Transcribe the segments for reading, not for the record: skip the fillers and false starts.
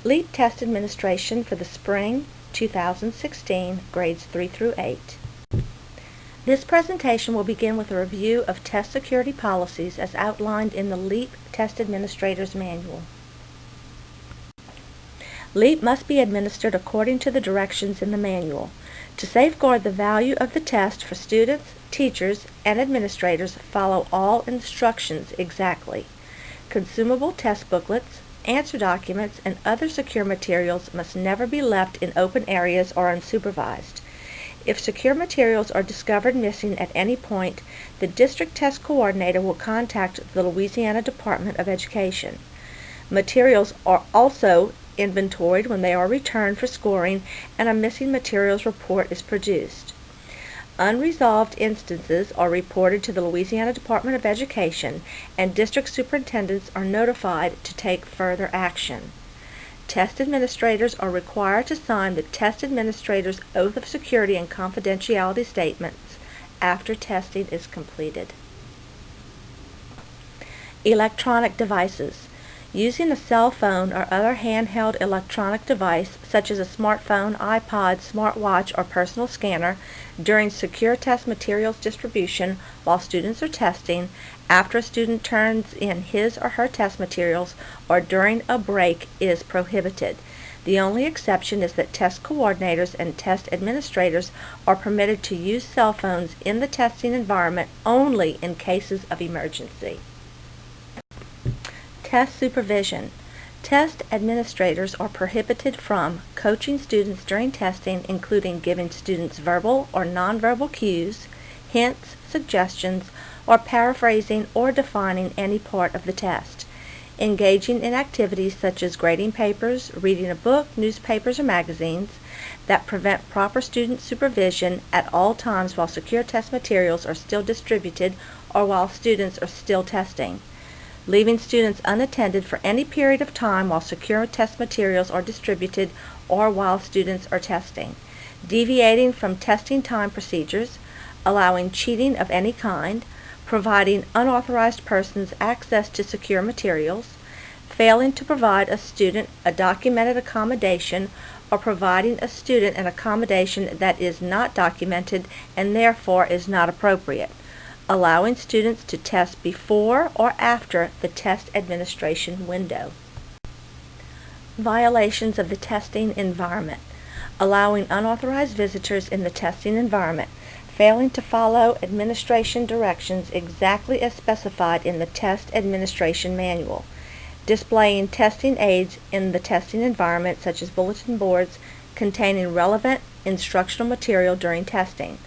LEAP Test Administration for the Spring 2016, Grades 3 through 8. This presentation will begin with a review of test security policies as outlined in the LEAP Test Administrator's Manual. LEAP must be administered according to the directions in the manual. To safeguard the value of the test for students, teachers, and administrators, follow all instructions exactly. Consumable test booklets, answer documents, and other secure materials must never be left in open areas or unsupervised. If secure materials are discovered missing at any point, the district test coordinator will contact the Louisiana Department of Education. Materials are also inventoried when they are returned for scoring and a missing materials report is produced. Unresolved instances are reported to the Louisiana Department of Education, and district superintendents are notified to take further action. Test administrators are required to sign the test administrator's oath of security and confidentiality statements after testing is completed. Electronic devices. Using a cell phone or other handheld electronic device, such as a smartphone, iPod, smartwatch, or personal scanner, during secure test materials distribution while students are testing, after a student turns in his or her test materials, or during a break is prohibited. The only exception is that test coordinators and test administrators are permitted to use cell phones in the testing environment only in cases of emergency. Test supervision. Test administrators are prohibited from coaching students during testing, including giving students verbal or nonverbal cues, hints, suggestions, or paraphrasing or defining any part of the test. Engaging in activities such as grading papers, reading a book, newspapers, or magazines that prevent proper student supervision at all times while secure test materials are still distributed or while students are still testing. Leaving students unattended for any period of time while secure test materials are distributed or while students are testing. Deviating from testing time procedures, allowing cheating of any kind, providing unauthorized persons access to secure materials, failing to provide a student a documented accommodation, or providing a student an accommodation that is not documented and therefore is not appropriate. Allowing students to test before or after the test administration window. Violations of the testing environment. Allowing unauthorized visitors in the testing environment. Failing to follow administration directions exactly as specified in the test administration manual. Displaying testing aids in the testing environment, such as bulletin boards containing relevant instructional material during testing.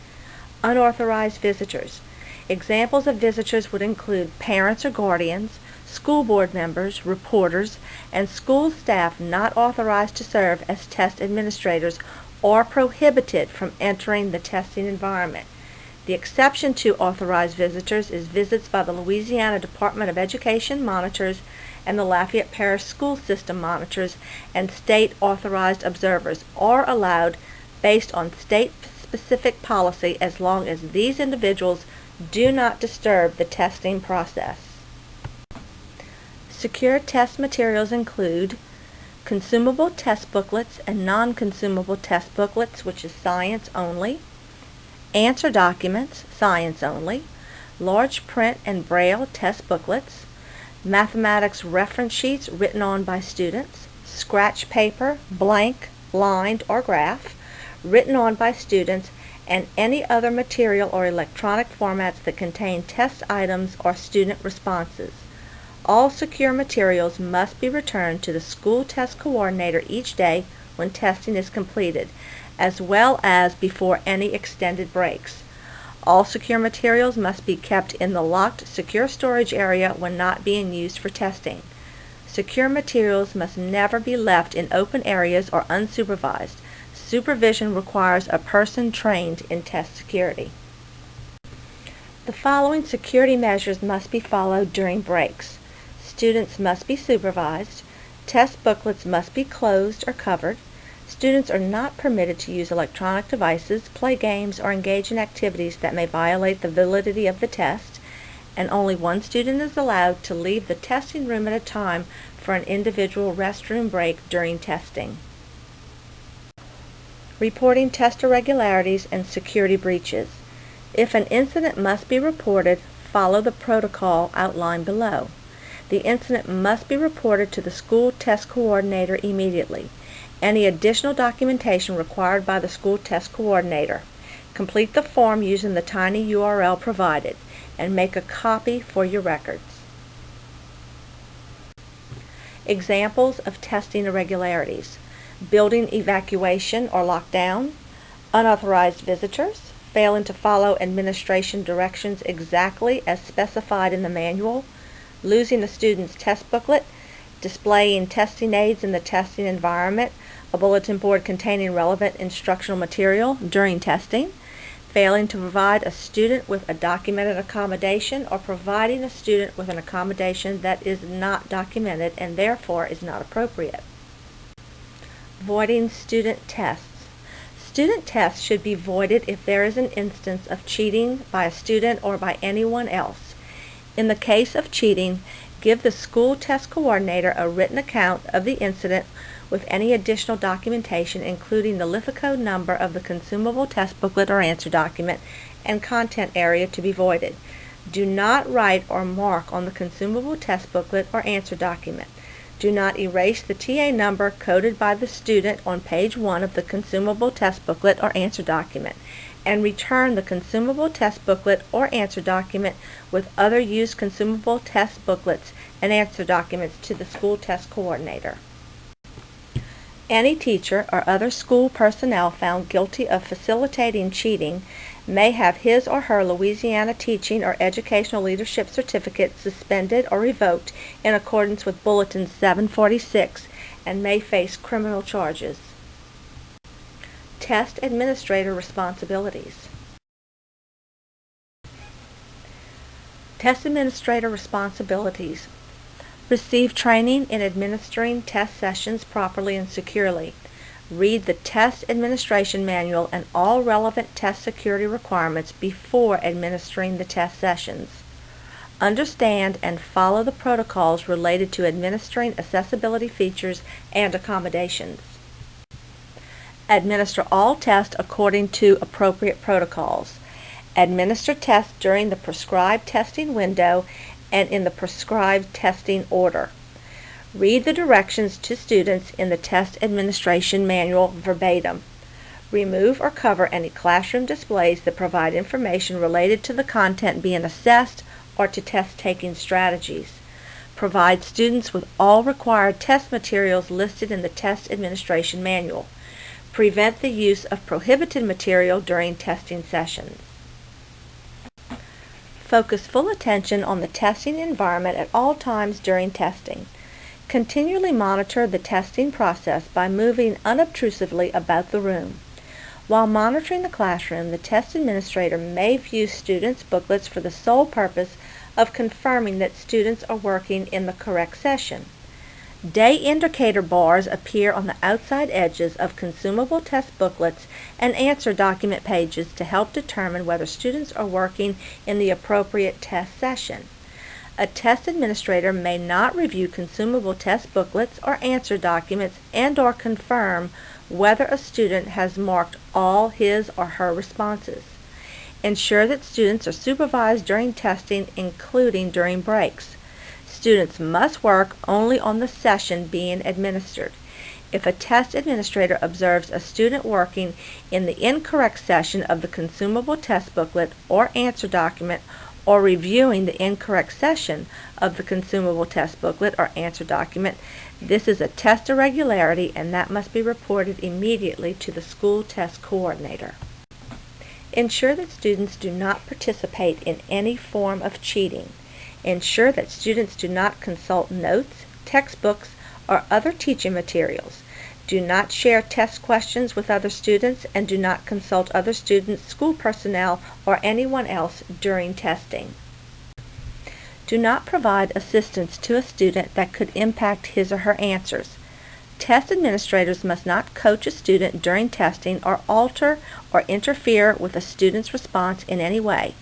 Unauthorized visitors. Examples of visitors would include parents or guardians, school board members, reporters, and school staff not authorized to serve as test administrators or prohibited from entering the testing environment. The exception to authorized visitors is visits by the Louisiana Department of Education monitors and the Lafayette Parish school system monitors, and state authorized observers are allowed based on state-specific policy as long as these individuals do not disturb the testing process. Secure test materials include consumable test booklets and non-consumable test booklets, which is science only, answer documents, science only, large print and braille test booklets, mathematics reference sheets written on by students, scratch paper, blank, lined, or graph, written on by students, and any other material or electronic formats that contain test items or student responses. All secure materials must be returned to the school test coordinator each day when testing is completed, as well as before any extended breaks. All secure materials must be kept in the locked secure storage area when not being used for testing. Secure materials must never be left in open areas or unsupervised. Supervision requires a person trained in test security. The following security measures must be followed during breaks. Students must be supervised. Test booklets must be closed or covered. Students are not permitted to use electronic devices, play games, or engage in activities that may violate the validity of the test, and only one student is allowed to leave the testing room at a time for an individual restroom break during testing. Reporting test irregularities and security breaches. If an incident must be reported, follow the protocol outlined below. The incident must be reported to the school test coordinator immediately. Any additional documentation required by the school test coordinator. Complete the form using the tiny URL provided and make a copy for your records. Examples of testing irregularities: building evacuation or lockdown, unauthorized visitors, failing to follow administration directions exactly as specified in the manual, losing a student's test booklet, displaying testing aids in the testing environment, a bulletin board containing relevant instructional material during testing, failing to provide a student with a documented accommodation or providing a student with an accommodation that is not documented and therefore is not appropriate. Voiding student tests. Student tests should be voided if there is an instance of cheating by a student or by anyone else. In the case of cheating, give the school test coordinator a written account of the incident with any additional documentation, including the lithophone number of the consumable test booklet or answer document and content area to be voided. Do not write or mark on the consumable test booklet or answer document. Do not erase the TA number coded by the student on page 1 of the consumable test booklet or answer document, and return the consumable test booklet or answer document with other used consumable test booklets and answer documents to the school test coordinator. Any teacher or other school personnel found guilty of facilitating cheating may have his or her Louisiana Teaching or Educational Leadership Certificate suspended or revoked in accordance with Bulletin 746 and may face criminal charges. Test administrator responsibilities. Test administrator responsibilities. Receive training in administering test sessions properly and securely. Read the test administration manual and all relevant test security requirements before administering the test sessions. Understand and follow the protocols related to administering accessibility features and accommodations. Administer all tests according to appropriate protocols. Administer tests during the prescribed testing window and in the prescribed testing order. Read the directions to students in the test administration manual verbatim. Remove or cover any classroom displays that provide information related to the content being assessed or to test-taking strategies. Provide students with all required test materials listed in the test administration manual. Prevent the use of prohibited material during testing sessions. Focus full attention on the testing environment at all times during testing. Continually monitor the testing process by moving unobtrusively about the room. While monitoring the classroom, the test administrator may view students' booklets for the sole purpose of confirming that students are working in the correct session. Day indicator bars appear on the outside edges of consumable test booklets and answer document pages to help determine whether students are working in the appropriate test session. A test administrator may not review consumable test booklets or answer documents and/or confirm whether a student has marked all his or her responses. Ensure that students are supervised during testing, including during breaks. Students must work only on the session being administered. If a test administrator observes a student working in the incorrect session of the consumable test booklet or answer document, or reviewing the incorrect session of the consumable test booklet or answer document, this is a test irregularity and that must be reported immediately to the school test coordinator. Ensure that students do not participate in any form of cheating. Ensure that students do not consult notes, textbooks, or other teaching materials. Do not share test questions with other students and do not consult other students, school personnel, or anyone else during testing. Do not provide assistance to a student that could impact his or her answers. Test administrators must not coach a student during testing or alter or interfere with a student's response in any way.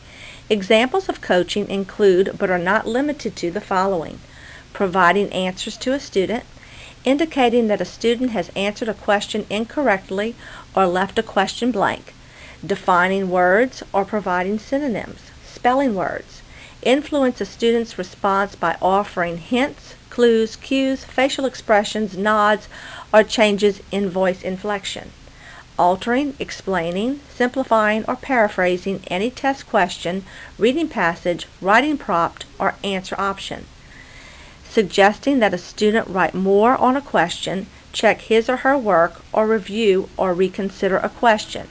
Examples of coaching include, but are not limited to, the following: providing answers to a student, indicating that a student has answered a question incorrectly or left a question blank, defining words or providing synonyms, spelling words, influence a student's response by offering hints, clues, cues, facial expressions, nods, or changes in voice inflection, altering, explaining, simplifying, or paraphrasing any test question, reading passage, writing prompt, or answer option, suggesting that a student write more on a question, check his or her work, or review or reconsider a question.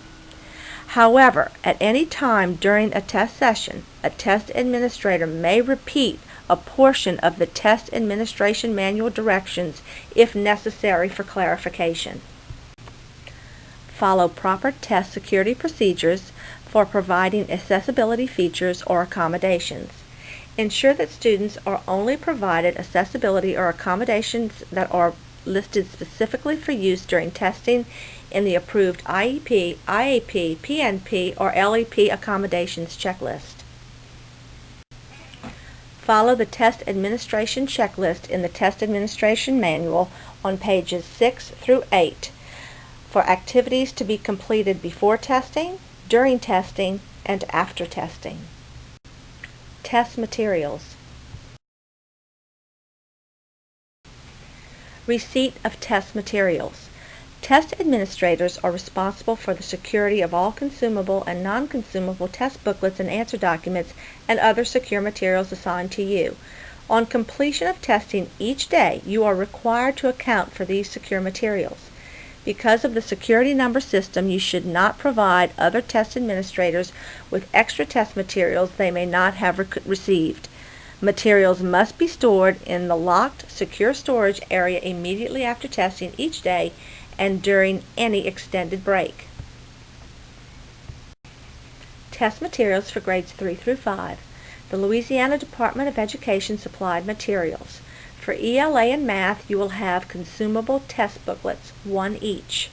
However, at any time during a test session, a test administrator may repeat a portion of the test administration manual directions if necessary for clarification. Follow proper test security procedures for providing accessibility features or accommodations. Ensure that students are only provided accessibility or accommodations that are listed specifically for use during testing in the approved IEP, IAP, PNP, or LEP accommodations checklist. Follow the test administration checklist in the test administration manual on pages 6 through 8 for activities to be completed before testing, during testing, and after testing. Test materials. Receipt of test materials. Test administrators are responsible for the security of all consumable and non-consumable test booklets and answer documents and other secure materials assigned to you. On completion of testing each day, you are required to account for these secure materials. Because of the security number system, you should not provide other test administrators with extra test materials they may not have received. Materials must be stored in the locked, secure storage area immediately after testing each day and during any extended break. Test materials for grades 3 through 5. The Louisiana Department of Education supplied materials. For ELA and math, you will have consumable test booklets, 1 each.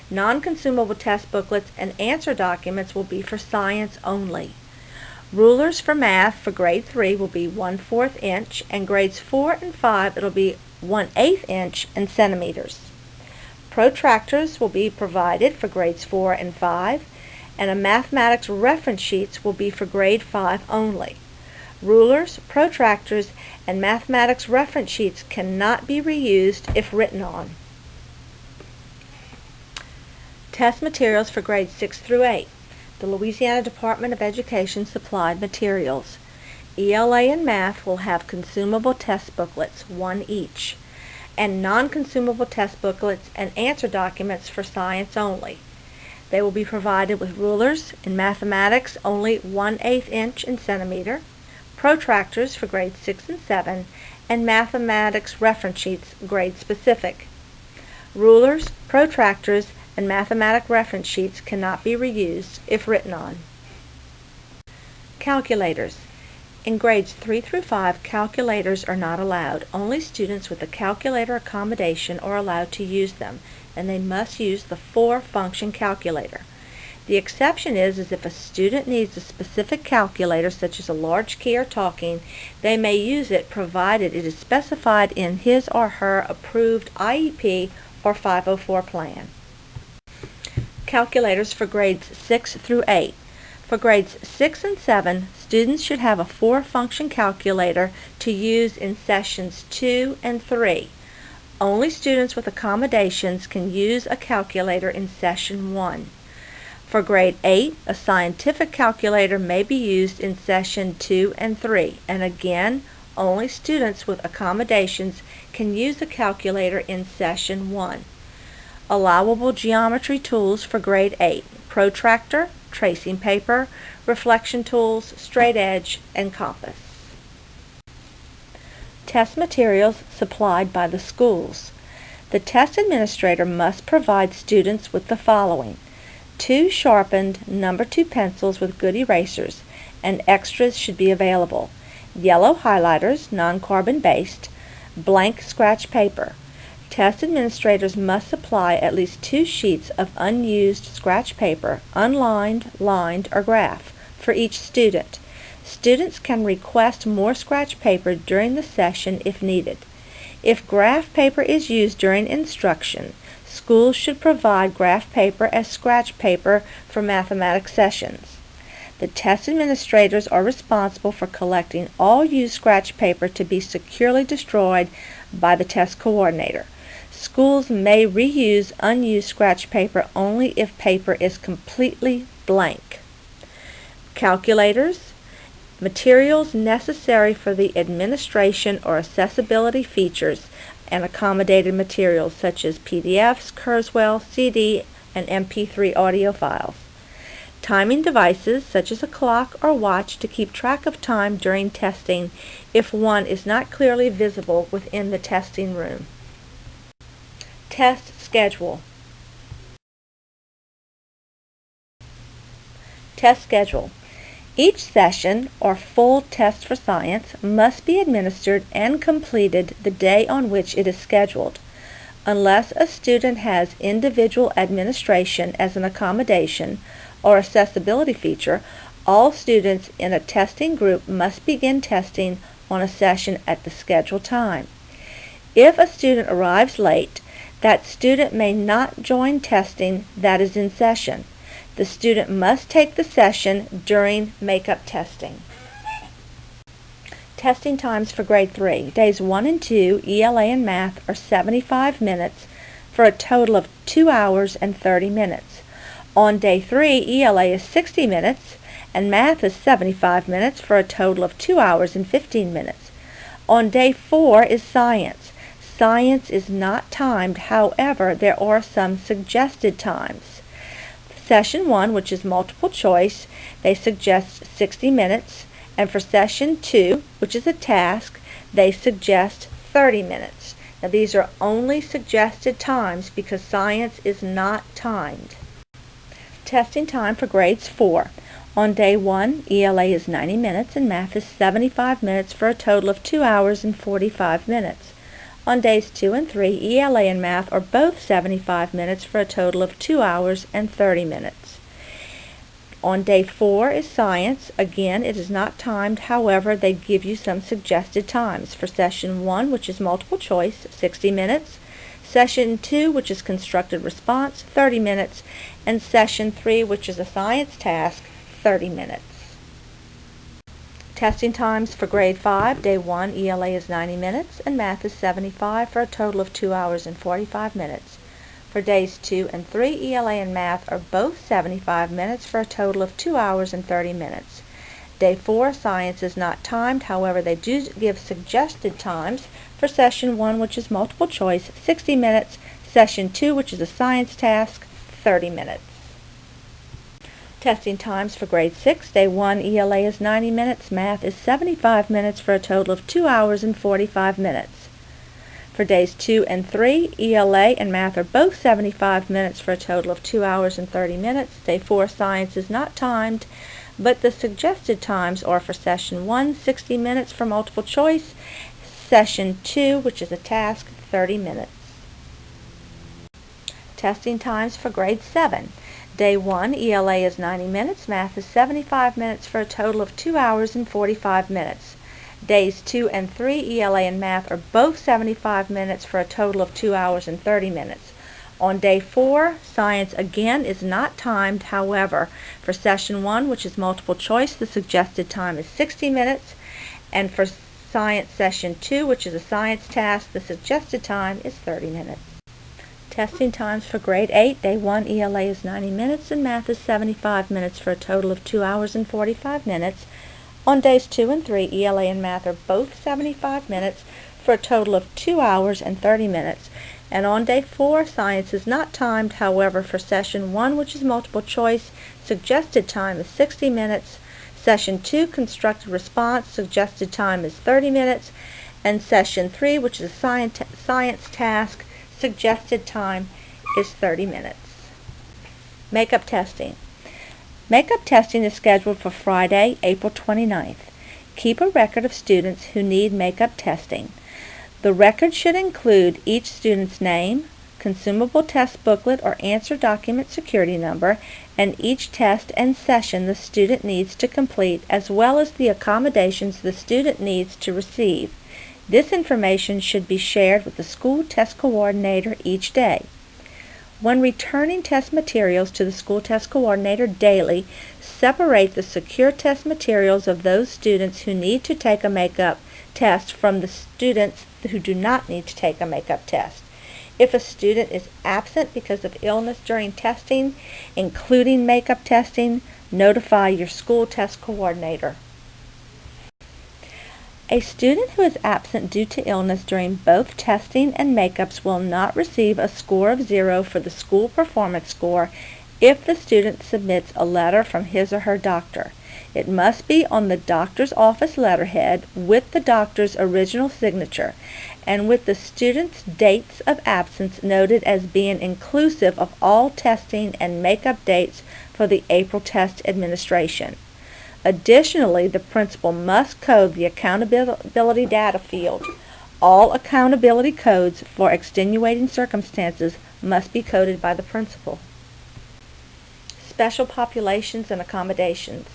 Non-consumable test booklets and answer documents will be for science only. Rulers for math for grade 3 will be 1/4 inch, and grades 4 and 5 it'll be 1/8 inch in centimeters. Protractors will be provided for grades 4 and 5, and a mathematics reference sheets will be for grade 5 only. Rulers, protractors, and mathematics reference sheets cannot be reused if written on. Test materials for grades 6 through 8. The Louisiana Department of Education supplied materials. ELA and math will have consumable test booklets, 1 each, and non-consumable test booklets and answer documents for science only. They will be provided with rulers in mathematics only 1/8 inch in centimeter, protractors for grades 6 and 7, and mathematics reference sheets grade specific. Rulers, protractors, and mathematics reference sheets cannot be reused if written on. Calculators. In grades 3 through 5, calculators are not allowed. Only students with a calculator accommodation are allowed to use them, and they must use the 4-function calculator. The exception is if a student needs a specific calculator, such as a large key or talking, they may use it provided it is specified in his or her approved IEP or 504 plan. Calculators for grades 6 through 8. For grades 6 and 7, students should have a 4-function calculator to use in sessions 2 and 3. Only students with accommodations can use a calculator in session 1. For grade 8, a scientific calculator may be used in session 2 and 3, and again, only students with accommodations can use a calculator in session 1. Allowable geometry tools for grade 8: protractor, tracing paper, reflection tools, straight edge, and compass. Test materials supplied by the schools. The test administrator must provide students with the following: 2 sharpened number 2 pencils with good erasers, and extras should be available. Yellow highlighters, non-carbon based, blank scratch paper. Test administrators must supply at least 2 sheets of unused scratch paper, unlined, lined, or graph, for each student. Students can request more scratch paper during the session if needed. If graph paper is used during instruction, schools should provide graph paper as scratch paper for mathematics sessions. The test administrators are responsible for collecting all used scratch paper to be securely destroyed by the test coordinator. Schools may reuse unused scratch paper only if paper is completely blank. Calculators, materials necessary for the administration or accessibility features, and accommodated materials such as PDFs, Kurzweil, CD, and MP3 audio files. Timing devices such as a clock or watch to keep track of time during testing if one is not clearly visible within the testing room. Test schedule. Test schedule. Each session or full test for science must be administered and completed the day on which it is scheduled. Unless a student has individual administration as an accommodation or accessibility feature, all students in a testing group must begin testing on a session at the scheduled time. If a student arrives late, that student may not join testing that is in session. The student must take the session during makeup testing. Testing times for grade 3. Days 1 and 2, ELA and math, are 75 minutes for a total of 2 hours and 30 minutes. On day 3, ELA is 60 minutes and math is 75 minutes for a total of 2 hours and 15 minutes. On day 4 is science. Science is not timed, however, there are some suggested times. Session 1, which is multiple choice, they suggest 60 minutes, and for Session 2, which is a task, they suggest 30 minutes. Now these are only suggested times because science is not timed. Testing time for grades 4. On day 1, ELA is 90 minutes and math is 75 minutes for a total of 2 hours and 45 minutes. On days 2 and 3, ELA and math are both 75 minutes for a total of 2 hours and 30 minutes. On day 4 is science. Again, it is not timed, however, they give you some suggested times. For Session 1, which is multiple choice, 60 minutes. Session 2, which is constructed response, 30 minutes. And Session 3, which is a science task, 30 minutes. Testing times for grade 5. Day 1, ELA is 90 minutes and math is 75 for a total of 2 hours and 45 minutes. For days 2 and 3, ELA and math are both 75 minutes for a total of 2 hours and 30 minutes. Day 4, science is not timed, however they do give suggested times. For Session 1, which is multiple choice, 60 minutes. Session 2, which is a science task, 30 minutes. Testing times for grade 6. Day 1, ELA is 90 minutes, math is 75 minutes for a total of 2 hours and 45 minutes. For days 2 and 3, ELA and math are both 75 minutes for a total of 2 hours and 30 minutes. Day 4, science is not timed, but the suggested times are for Session 1, 60 minutes for multiple choice, Session 2, which is a task, 30 minutes. Testing times for grade 7. Day 1, ELA is 90 minutes, math is 75 minutes for a total of 2 hours and 45 minutes. Days 2 and 3, ELA and math are both 75 minutes for a total of 2 hours and 30 minutes. On day 4, science again is not timed, however, for Session 1, which is multiple choice, the suggested time is 60 minutes, and for Science Session 2, which is a science task, the suggested time is 30 minutes. Testing times for grade 8. Day 1, ELA is 90 minutes and math is 75 minutes for a total of 2 hours and 45 minutes. On days 2 and 3, ELA and math are both 75 minutes for a total of 2 hours and 30 minutes. And on day 4, science is not timed, however, for Session 1, which is multiple choice, suggested time is 60 minutes. Session 2, constructed response, suggested time is 30 minutes. And Session 3, which is a science task, suggested time is 30 minutes. Makeup testing. Makeup testing is scheduled for Friday, April 29th. Keep a record of students who need makeup testing. The record should include each student's name, consumable test booklet or answer document security number, and each test and session the student needs to complete, as well as the accommodations the student needs to receive. This information should be shared with the school test coordinator each day. When returning test materials to the school test coordinator daily, separate the secure test materials of those students who need to take a makeup test from the students who do not need to take a makeup test. If a student is absent because of illness during testing, including makeup testing, notify your school test coordinator. A student who is absent due to illness during both testing and makeups will not receive a score of 0 for the school performance score if the student submits a letter from his or her doctor. It must be on the doctor's office letterhead with the doctor's original signature and with the student's dates of absence noted as being inclusive of all testing and makeup dates for the April test administration. Additionally, the principal must code the accountability data field. All accountability codes for extenuating circumstances must be coded by the principal. Special populations and accommodations.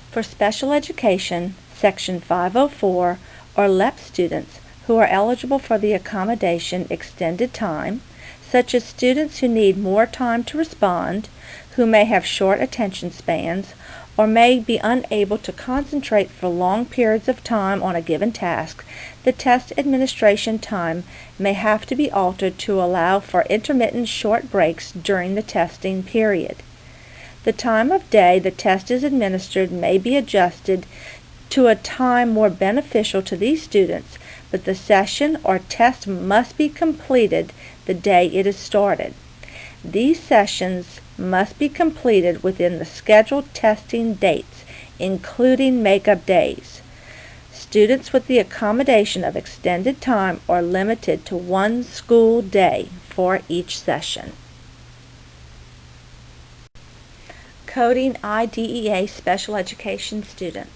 For special education, Section 504, or LEP students who are eligible for the accommodation extended time, such as students who need more time to respond, who may have short attention spans, or may be unable to concentrate for long periods of time on a given task, the test administration time may have to be altered to allow for intermittent short breaks during the testing period. The time of day the test is administered may be adjusted to a time more beneficial to these students, but the session or test must be completed the day it is started. These sessions must be completed within the scheduled testing dates, including makeup days. Students with the accommodation of extended time are limited to one school day for each session. Coding IDEA special education students.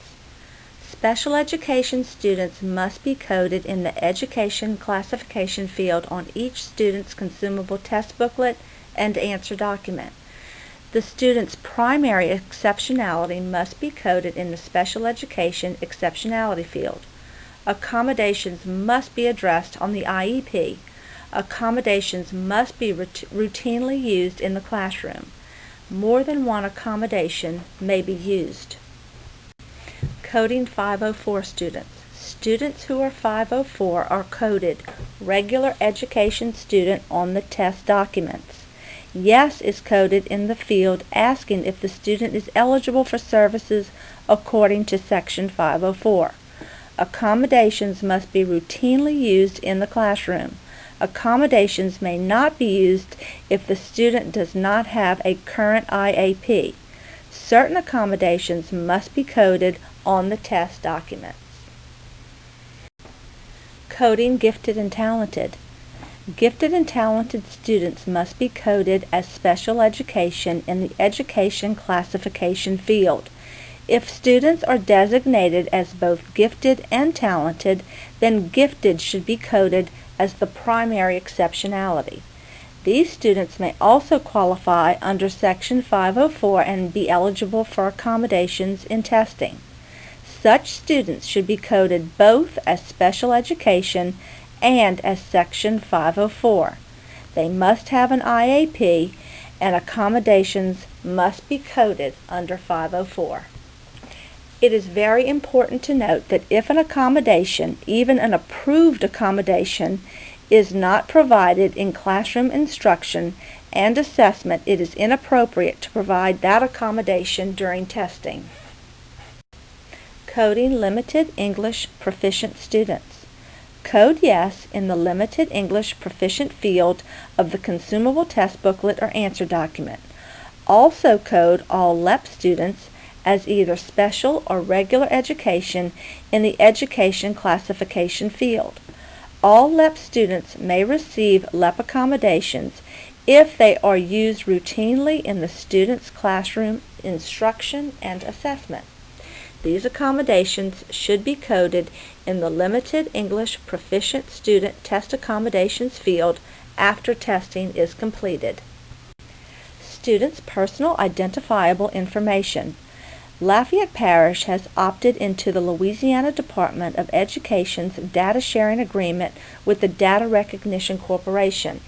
Special education students must be coded in the education classification field on each student's consumable test booklet and answer document. The student's primary exceptionality must be coded in the special education exceptionality field. Accommodations must be addressed on the IEP. Accommodations must be routinely used in the classroom. More than one accommodation may be used. Coding 504 students. Students who are 504 are coded regular education student on the test documents. Yes is coded in the field asking if the student is eligible for services according to Section 504. Accommodations must be routinely used in the classroom. Accommodations may not be used if the student does not have a current IAP. Certain accommodations must be coded on the test documents. Coding gifted and talented. Gifted and talented students must be coded as special education in the education classification field. If students are designated as both gifted and talented, then gifted should be coded as the primary exceptionality. These students may also qualify under Section 504 and be eligible for accommodations in testing. Such students should be coded both as special education and as Section 504. They must have an IAP, and accommodations must be coded under 504. It is very important to note that if an accommodation, even an approved accommodation, is not provided in classroom instruction and assessment, it is inappropriate to provide that accommodation during testing. Coding limited English proficient students. Code yes in the limited English proficient field of the consumable test booklet or answer document. Also code all LEP students as either special or regular education in the education classification field. All LEP students may receive LEP accommodations if they are used routinely in the student's classroom instruction and assessment. These accommodations should be coded in the Limited English Proficient Student Test Accommodations field after testing is completed. Students' personal identifiable information. Lafayette Parish has opted into the Louisiana Department of Education's data sharing agreement with the Data Recognition Corporation.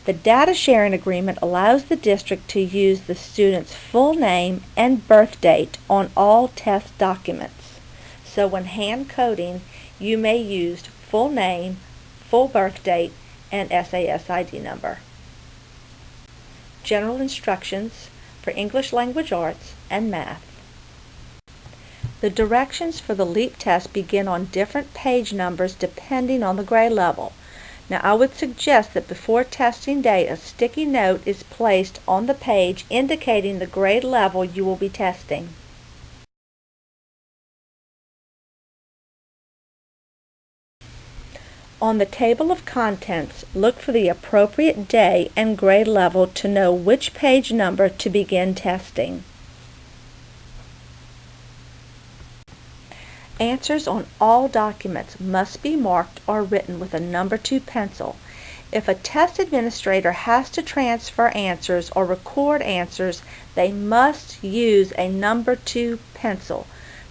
The data sharing agreement allows the district to use the student's full name and birth date on all test documents. So when hand coding, you may use full name, full birth date, and SAS ID number. General instructions for English Language Arts and Math. The directions for the LEAP test begin on different page numbers depending on the grade level. Now, I would suggest that before testing day, a sticky note is placed on the page indicating the grade level you will be testing. On the table of contents, look for the appropriate day and grade level to know which page number to begin testing. Answers on all documents must be marked or written with a number 2 pencil. If a test administrator has to transfer answers or record answers, they must use a number 2 pencil.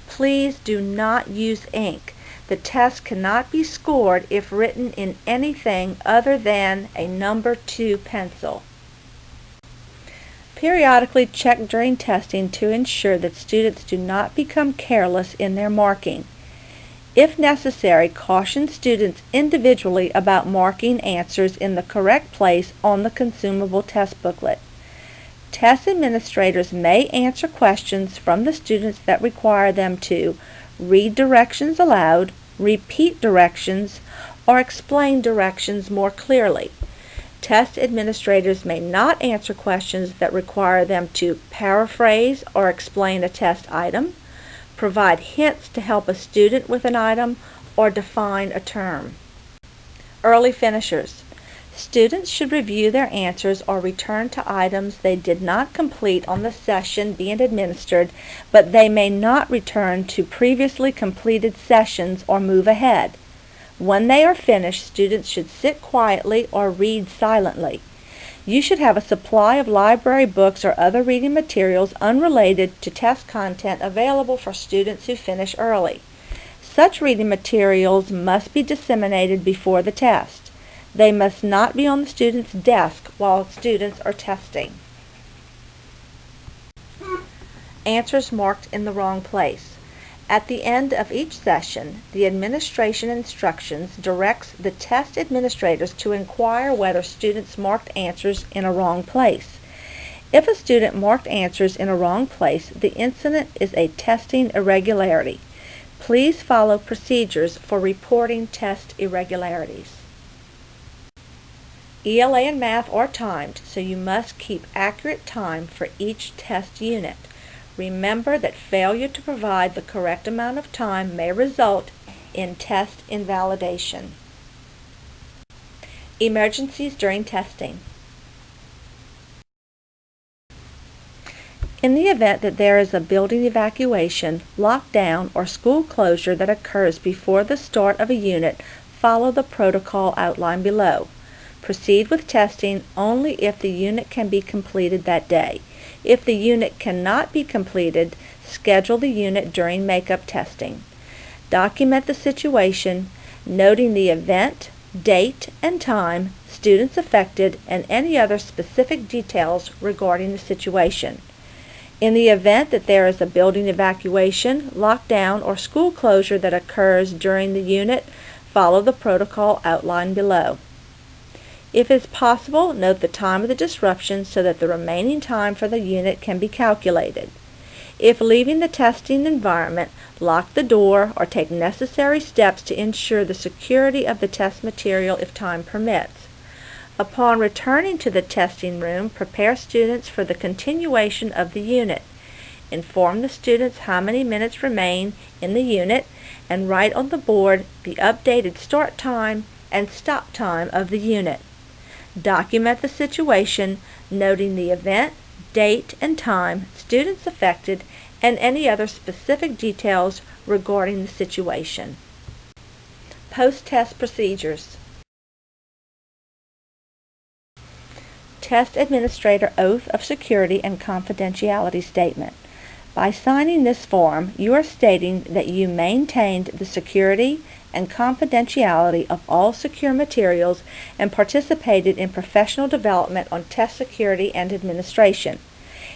Please do not use ink. The test cannot be scored if written in anything other than a number 2 pencil. Periodically check during testing to ensure that students do not become careless in their marking. If necessary, caution students individually about marking answers in the correct place on the consumable test booklet. Test administrators may answer questions from the students that require them to read directions aloud, repeat directions, or explain directions more clearly. Test administrators may not answer questions that require them to paraphrase or explain a test item, provide hints to help a student with an item, or define a term. Early finishers. Students should review their answers or return to items they did not complete on the session being administered, but they may not return to previously completed sessions or move ahead. When they are finished, students should sit quietly or read silently. You should have a supply of library books or other reading materials unrelated to test content available for students who finish early. Such reading materials must be disseminated before the test. They must not be on the student's desk while students are testing. Answers marked in the wrong place. At the end of each session, the administration instructions directs the test administrators to inquire whether students marked answers in a wrong place. If a student marked answers in a wrong place, the incident is a testing irregularity. Please follow procedures for reporting test irregularities. ELA and math are timed, so you must keep accurate time for each test unit. Remember that failure to provide the correct amount of time may result in test invalidation. Emergencies during testing. In the event that there is a building evacuation, lockdown, or school closure that occurs before the start of a unit, follow the protocol outlined below. Proceed with testing only if the unit can be completed that day. If the unit cannot be completed, schedule the unit during makeup testing. Document the situation, noting the event, date, and time, students affected, and any other specific details regarding the situation. In the event that there is a building evacuation, lockdown, or school closure that occurs during the unit, follow the protocol outlined below. If it's possible, note the time of the disruption so that the remaining time for the unit can be calculated. If leaving the testing environment, lock the door or take necessary steps to ensure the security of the test material if time permits. Upon returning to the testing room, prepare students for the continuation of the unit. Inform the students how many minutes remain in the unit and write on the board the updated start time and stop time of the unit. Document the situation, noting the event, date, and time, students affected, and any other specific details regarding the situation. Post-test procedures. Test Administrator Oath of Security and Confidentiality Statement. By signing this form, you are stating that you maintained the security and confidentiality of all secure materials and participated in professional development on test security and administration.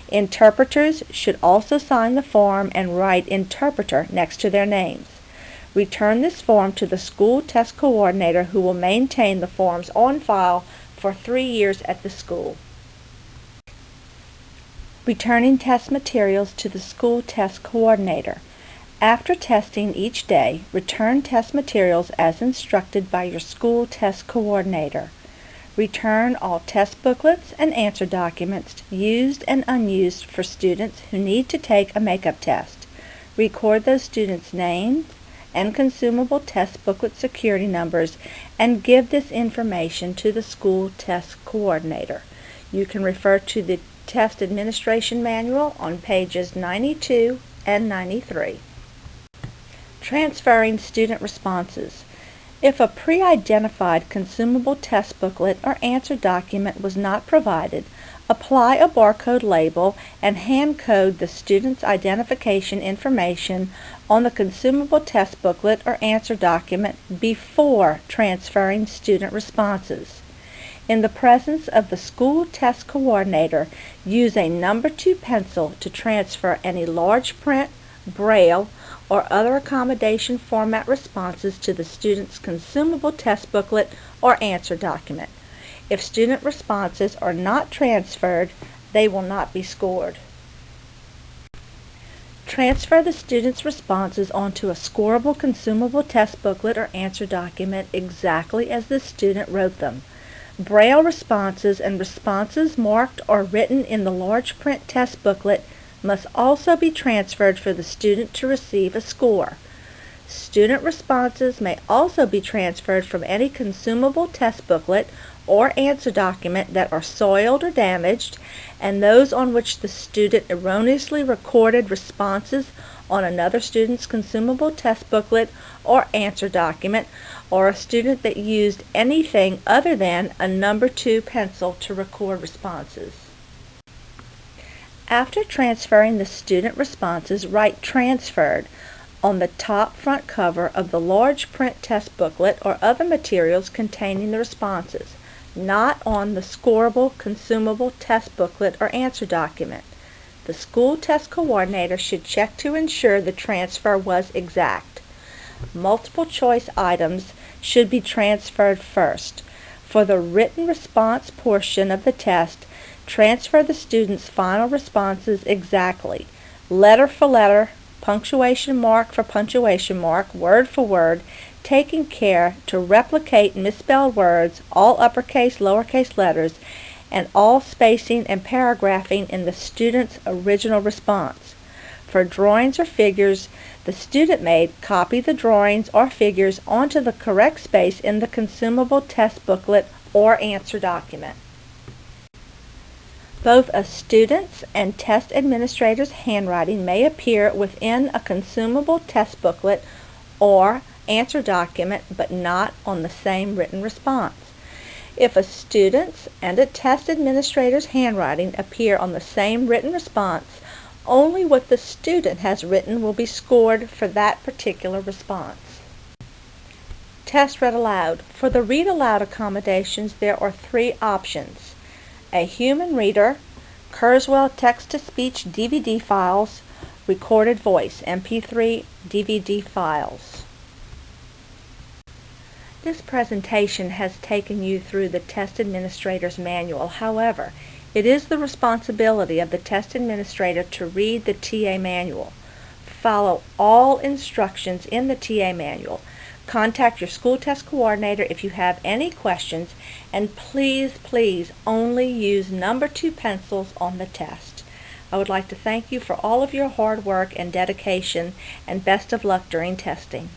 Interpreters should also sign the form and write interpreter next to their names. Return this form to the school test coordinator, who will maintain the forms on file for 3 years at the school. Returning test materials to the school test coordinator. After testing each day, return test materials as instructed by your school test coordinator. Return all test booklets and answer documents used and unused for students who need to take a makeup test. Record those students' names and consumable test booklet security numbers and give this information to the school test coordinator. You can refer to the Test Administration Manual on pages 92 and 93. Transferring student responses. If a pre-identified consumable test booklet or answer document was not provided, apply a barcode label and hand code the student's identification information on the consumable test booklet or answer document before transferring student responses. In the presence of the school test coordinator, use a number 2 pencil to transfer any large print, braille, or other accommodation format responses to the student's consumable test booklet or answer document. If student responses are not transferred, they will not be scored. Transfer the student's responses onto a scorable consumable test booklet or answer document exactly as the student wrote them. Braille responses and responses marked or written in the large print test booklet must also be transferred for the student to receive a score. Student responses may also be transferred from any consumable test booklet or answer document that are soiled or damaged, and those on which the student erroneously recorded responses on another student's consumable test booklet or answer document, or a student that used anything other than a number 2 pencil to record responses. After transferring the student responses, write transferred on the top front cover of the large print test booklet or other materials containing the responses, not on the scorable consumable test booklet or answer document. The school test coordinator should check to ensure the transfer was exact. Multiple choice items should be transferred first. For the written response portion of the test, transfer the student's final responses exactly, letter for letter, punctuation mark for punctuation mark, word for word, taking care to replicate misspelled words, all uppercase, lowercase letters, and all spacing and paragraphing in the student's original response. For drawings or figures the student made, copy the drawings or figures onto the correct space in the consumable test booklet or answer document. Both a student's and test administrator's handwriting may appear within a consumable test booklet or answer document, but not on the same written response. If a student's and a test administrator's handwriting appear on the same written response, only what the student has written will be scored for that particular response. Test read aloud. For the read aloud accommodations, there are 3 options: a human reader, Kurzweil text-to-speech DVD files, recorded voice MP3 DVD files. This presentation has taken you through the Test Administrator's Manual. However, it is the responsibility of the Test Administrator to read the TA Manual. Follow all instructions in the TA Manual. Contact your school test coordinator if you have any questions, and please only use number 2 pencils on the test. I would like to thank you for all of your hard work and dedication, and best of luck during testing.